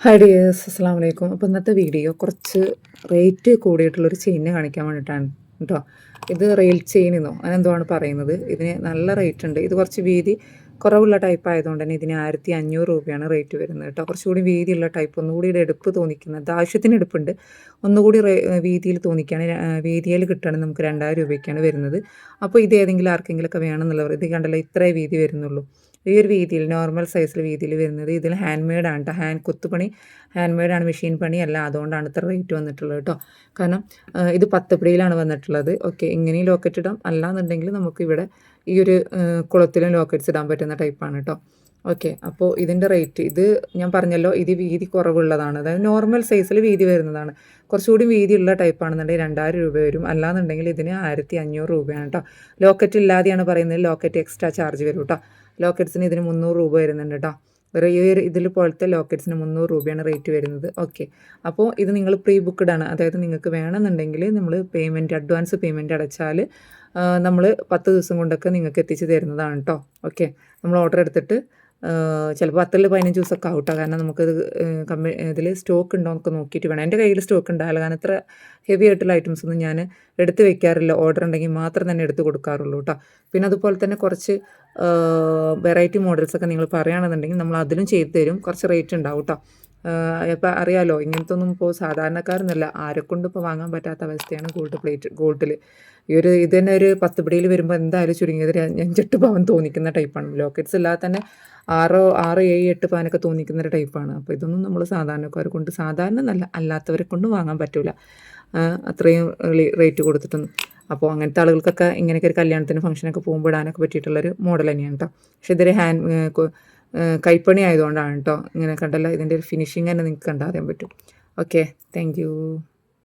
Hi dears, അസ്സലാമു അലൈക്കും. അപ്പോൾ ഇന്നത്തെ വീഡിയോ കുറച്ച് റേറ്റ് കൂടിയിട്ടുള്ളൊരു ചെയിന് കാണിക്കാൻ വേണ്ടിയിട്ടാണ് കേട്ടോ. ഇത് റെയിൽ ചെയിനെന്നോ അങ്ങനെന്തോആണ് പറയുന്നത്. ഇതിന് നല്ല റേറ്റ് ഉണ്ട്. ഇത് കുറച്ച് വീതി കുറവുള്ള ടൈപ്പ് ആയതുകൊണ്ട് തന്നെ ഇതിന് 1500 രൂപയാണ് റേറ്റ് വരുന്നത് കേട്ടോ. കുറച്ചുകൂടി വീതിയുള്ള ടൈപ്പ്, ഒന്നുകൂടി എടുപ്പ് തോന്നിക്കുന്നത്, ആവശ്യത്തിന് എടുപ്പുണ്ട്, ഒന്നുകൂടി വീതിയിൽ തോന്നിക്കുകയാണ്, വീതിയിൽ കിട്ടുകയാണെങ്കിൽ നമുക്ക് 2000 രൂപയ്ക്കാണ് വരുന്നത്. അപ്പോൾ ഇത് ഏതെങ്കിലും ആർക്കെങ്കിലുമൊക്കെ വേണമെന്നുള്ളവർ, ഇത് കണ്ടല്ലോ ഇത്രേ വീതി വരുന്നുള്ളൂ. ഈ ഒരു വീതിയിൽ, നോർമൽ സൈസിൽ വീതിയിൽ വരുന്നത്. ഇതിൽ ഹാൻഡ് മെയ്ഡാണ് കേട്ടോ. കുത്തുപണി ഹാൻഡ് മെയ്ഡാണ്, മെഷീൻ പണിയല്ല. അതുകൊണ്ടാണ് ഇത്ര റേറ്റ് വന്നിട്ടുള്ളത് കേട്ടോ. കാരണം ഇത് 10 പിടിയിലാണ് വന്നിട്ടുള്ളത്. ഓക്കെ, ഇങ്ങനെയും ലോക്കറ്റ് ഇടാം, അല്ലാന്നുണ്ടെങ്കിൽ നമുക്കിവിടെ ഈ ഒരു കുളത്തിലും ലോക്കറ്റ്സ് ഇടാൻ പറ്റുന്ന ടൈപ്പാണ് കേട്ടോ. ഓക്കെ, അപ്പോൾ ഇതിൻ്റെ റേറ്റ്, ഇത് ഞാൻ പറഞ്ഞല്ലോ, ഇത് വീതി കുറവുള്ളതാണ്. അതായത് നോർമൽ സൈസിൽ വീതി വരുന്നതാണ്. കുറച്ചുകൂടി വീതിയുള്ള ടൈപ്പാണെന്നുണ്ടെങ്കിൽ 2000 രൂപ വരും. അല്ലാന്നുണ്ടെങ്കിൽ ഇതിന് 1500 രൂപയാണ് കേട്ടോ. ലോക്കറ്റ് ഇല്ലാതെയാണ് പറയുന്നത്. ലോക്കറ്റ് എക്സ്ട്രാ ചാർജ് വരും കേട്ടോ. ലോക്കറ്റ്സിന് ഇതിന് 300 രൂപ വരുന്നുണ്ട് കേട്ടോ. ഈ ഒരു ഇതിൽ പോലത്തെ ലോക്കറ്റ്സിന് 300 രൂപയാണ് റേറ്റ് വരുന്നത്. ഓക്കെ, അപ്പോൾ ഇത് നിങ്ങൾ പ്രീ ബുക്ക്ഡ് ആണ്. അതായത് നിങ്ങൾക്ക് വേണമെന്നുണ്ടെങ്കിൽ നമ്മൾ അഡ്വാൻസ് പേയ്മെൻറ്റ് അടച്ചാൽ നമ്മൾ 10 ദിവസം കൊണ്ടൊക്കെ നിങ്ങൾക്ക് എത്തിച്ച് തരുന്നതാണ് കേട്ടോ. ഓക്കെ, നമ്മൾ ഓർഡർ എടുത്തിട്ട് ചിലപ്പോൾ 10-15 ദിവസമൊക്കെ ആവും കേട്ടോ. കാരണം നമുക്കത് ഇതിൽ സ്റ്റോക്ക് ഉണ്ടോ എന്നൊക്കെ നോക്കിയിട്ട് വേണം. എൻ്റെ കയ്യിൽ സ്റ്റോക്ക് ഉണ്ടാവില്ല, കാരണം ഇത്ര ഹെവി ആയിട്ടുള്ള ഐറ്റംസ് ഒന്നും ഞാൻ എടുത്ത് വെക്കാറില്ല. ഓർഡർ ഉണ്ടെങ്കിൽ മാത്രം തന്നെ എടുത്ത് കൊടുക്കാറുള്ളൂ കേട്ടോ. പിന്നെ അതുപോലെ തന്നെ കുറച്ച് വെറൈറ്റി മോഡൽസൊക്കെ നിങ്ങൾ പറയുകയാണെന്നുണ്ടെങ്കിൽ നമ്മൾ അതിലും ചെയ്തു തരും. കുറച്ച് റേറ്റ് ഉണ്ടാവും കേട്ടോ. ഇപ്പോൾ അറിയാലോ, ഇങ്ങനത്തെ ഒന്നും ഇപ്പോൾ സാധാരണക്കാരൊന്നുമല്ല, ആരെക്കൊണ്ട് ഇപ്പോൾ വാങ്ങാൻ പറ്റാത്ത അവസ്ഥയാണ് ഗോൾഡിൽ. ഇത് തന്നെ ഒരു 10 പിടിയിൽ വരുമ്പോൾ എന്തായാലും ചുരുങ്ങിയത് 5-8 പവൻ തോന്നിക്കുന്ന ടൈപ്പാണ്. ലോക്കറ്റ്സ് ഇല്ലാതെ തന്നെ 6, 7, 8 പവനൊക്കെ തോന്നിക്കുന്ന ഒരു ടൈപ്പാണ്. അപ്പോൾ ഇതൊന്നും നമ്മൾ സാധാരണക്കാരെ കൊണ്ട്, സാധാരണ നല്ല അല്ലാത്തവരെ കൊണ്ട് വാങ്ങാൻ പറ്റില്ല അത്രയും റേറ്റ് കൊടുത്തിട്ടൊന്നും. അപ്പോൾ അങ്ങനത്തെ ആളുകൾക്കൊക്കെ ഇങ്ങനെയൊക്കെ ഒരു കല്യാണത്തിന് ഫംഗ്ഷനൊക്കെ പോകുമ്പോൾ ഇടാനൊക്കെ പറ്റിയിട്ടുള്ളൊരു മോഡൽ തന്നെയാണ് കേട്ടോ. പക്ഷേ ഇതൊരു കൈപ്പണി ആയതുകൊണ്ടാണ് കേട്ടോ. ഇങ്ങനെ കണ്ടല്ലോ, ഇതിൻ്റെ ഒരു ഫിനിഷിങ് തന്നെ നിങ്ങൾക്ക് കണ്ടറിയാൻ പറ്റും. Okay, thank you.